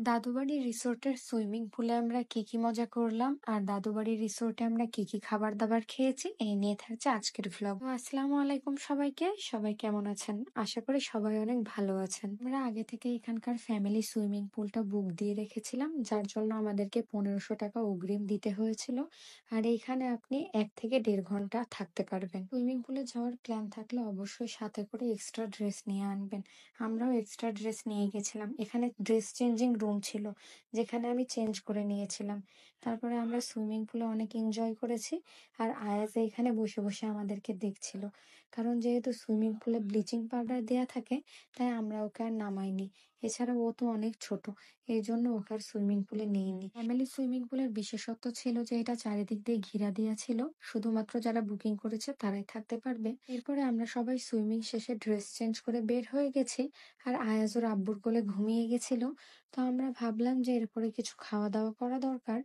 দাদুবাড়ি রিসোর্টের সুইমিং পুলে আমরা কি কি মজা করলাম আর দাদুবাড়ি রিসোর্টে আমরা কি কি খাবার দাবার খেয়েছি এই নিয়ে থাকছে আজকের ভ্লগ। আসসালামু আলাইকুম সবাইকে, সবাই কেমন আছেন? আশা করি সবাই অনেক ভালো আছেন। আমরা আগে থেকে এখানকার ফ্যামিলি সুইমিং পুলটা বুক দিয়ে রেখেছিলাম, যার জন্য আমাদেরকে 1500 টাকা অগ্রিম দিতে হয়েছিল। আর এইখানে আপনি 1 থেকে 1.5 ঘন্টা থাকতে পারবেন। সুইমিং পুলে যাওয়ার প্ল্যান থাকলে অবশ্যই সাথে করে এক্সট্রা ড্রেস নিয়ে আনবেন। আমরাও এক্সট্রা ড্রেস নিয়ে গেছিলাম। এখানে ড্রেস চেঞ্জিং রুম ছিল, যেখানে আমি চেঞ্জ করে নিয়েছিলাম। তারপরে আমরা সুইমিং পুলে অনেক এনজয় করেছি। আর আয়াজ এখানে বসে বসে আমাদেরকে দেখছিল, কারণ যেহেতু সুইমিং পুলে ব্লিচিং পাউডার দেয়া থাকে, তাই আমরা ওকে আর নামাইনি। এছাড়া ও তো অনেক ছোট, এই জন্য ওকে আর সুইমিং পুলে নিইনি। ফ্যামিলি সুইমিং পুলের বিশেষত্ব ছিল যে এটা চারিদিক দিয়ে ঘেরা দেওয়া ছিল, শুধুমাত্র যারা বুকিং করেছে তারাই থাকতে পারবে। এরপরে আমরা সবাই সুইমিং শেষে ড্রেস চেঞ্জ করে বের হয়ে গেছি। আর আয়াজ ওর আব্বুর কোলে ঘুমিয়ে গেছিল। তো আমরা ভাবলাম যে এরপরে কিছু খাওয়া দাওয়া করা দরকার।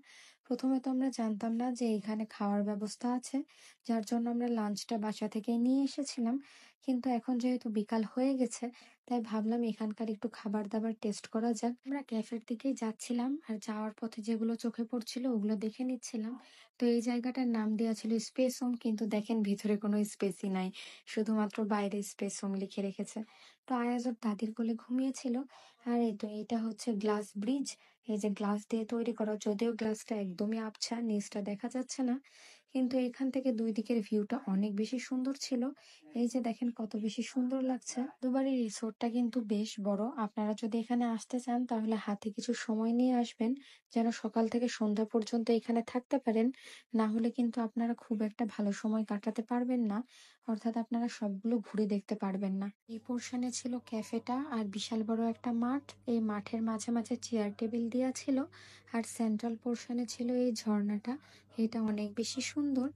প্রথমে তো আমরা জানতাম না যে এখানে খাওয়ার ব্যবস্থা আছে, যার জন্য আমরা লাঞ্চটা বাসা থেকে নিয়ে এসেছিলাম। কিন্তু এখন যেহেতু বিকাল হয়ে গেছে, তাই ভাবলাম এখানকার একটু খাবার দাবার টেস্ট করা যাক। আমরা ক্যাফের দিকেই যাচ্ছিলাম, আর যাওয়ার পথে যেগুলো চোখে পড়ছিল ওগুলো দেখে নিচ্ছিলাম। তো এই জায়গাটার নাম দেওয়া ছিল স্পেস হোম, কিন্তু দেখেন ভিতরে কোনো স্পেসই নাই, শুধুমাত্র বাইরে স্পেস হোম লিখে রেখেছে। তো আয়াজ ওর দাদির কোলে ঘুমিয়েছিল। আর এই তো এটা হচ্ছে গ্লাস ব্রিজ। এই যে গ্লাস দিয়ে তৈরি করা, যদিও গ্লাসটা একদমই আবছা, নিচটা দেখা যাচ্ছে না, কিন্তু এখান থেকে দুই দিকের ভিউটা অনেক বেশি সুন্দর ছিল। এই যে দেখেন কত বেশি সুন্দর লাগছে। দুবারই রিসোর্টটা কিন্তু বেশ বড়। আপনারা যদি এখানে আসতে চান তাহলে হাতে কিছু সময় নিয়ে আসবেন, যেন সকাল থেকে সন্ধ্যা পর্যন্ত এখানে থাকতে পারেন। না হলে কিন্তু আপনারা খুব একটা ভালো সময় কাটাতে পারবেন না, অর্থাৎ আপনারা সবগুলো ঘুরে দেখতে পারবেন না। এই পোর্শনে ছিল ক্যাফেটা আর বিশাল বড় একটা মাঠ। এই মাঠের মাঝে মাঝে চেয়ার টেবিল দেওয়া ছিল। আর সেন্ট্রাল পোর্শনে ছিল এই ঝর্ণাটা, এটা অনেক বেশি সুন্দর।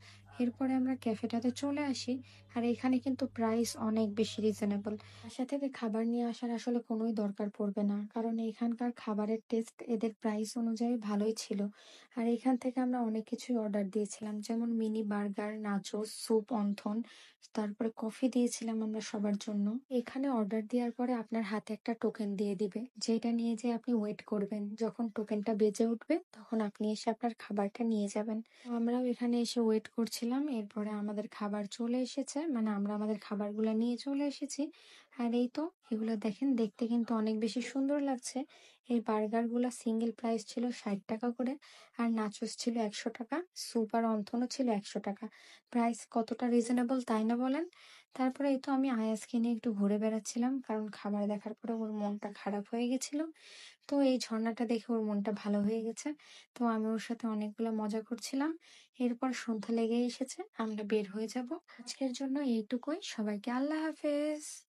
এরপরে আমরা ক্যাফেটাতে চলে আসি। আর এখানে কিন্তু প্রাইস অনেক বেশি রিজনেবল। বাসা থেকে খাবার নিয়ে আসার আসলে কোনোই দরকার পড়বে না, কারণ এখানকার খাবারের টেস্ট এদের প্রাইস অনুযায়ী ভালোই ছিল। আর এখান থেকে আমরা অনেক কিছুই অর্ডার দিয়েছিলাম, যেমন mini burger, nachos, soup, wonton, তারপরে কফি দিয়েছিলাম আমরা সবার জন্য। এখানে অর্ডার দেওয়ার পরে আপনার হাতে একটা টোকেন দিয়ে দিবে, যেটা নিয়ে যে আপনি ওয়েট করবেন। যখন টোকেনটা বেজে উঠবে তখন আপনি এসে আপনার খাবারটা নিয়ে যাবেন। তো আমরাও এখানে এসে ওয়েট করছিলাম। এরপরে আমাদের খাবার চলে এসেছে, মানে আমরা আমাদের খাবারগুলো নিয়ে চলে এসেছি। আর এই তো এগুলো দেখেন, দেখতে কিন্তু অনেক বেশি সুন্দর লাগছে। এই বার্গার গুলা সিঙ্গেল প্রাইস ছিল 60 টাকা করে, আর নাচোস ছিল 100 টাকা, স্যুপ আর অন্থনও ছিল 100 টাকা। প্রাইস কতটা রিজনেবল তাই না বলেন? তারপরে এই তো আমি আয়াজকে নিয়ে একটু ঘুরে বেড়াচ্ছিলাম, কারণ খাবার দেখার পরে ওর মনটা খারাপ হয়ে গেছিল। তো এই ঝর্ণাটা দেখে ওর মনটা ভালো হয়ে গেছে। তো আমি ওর সাথে অনেকগুলো মজা করছিলাম। এরপর সন্ধ্যা লেগে এসেছে, আমরা বের হয়ে যাব। আজকের জন্য এইটুকুই। সবাইকে আল্লাহ হাফেজ।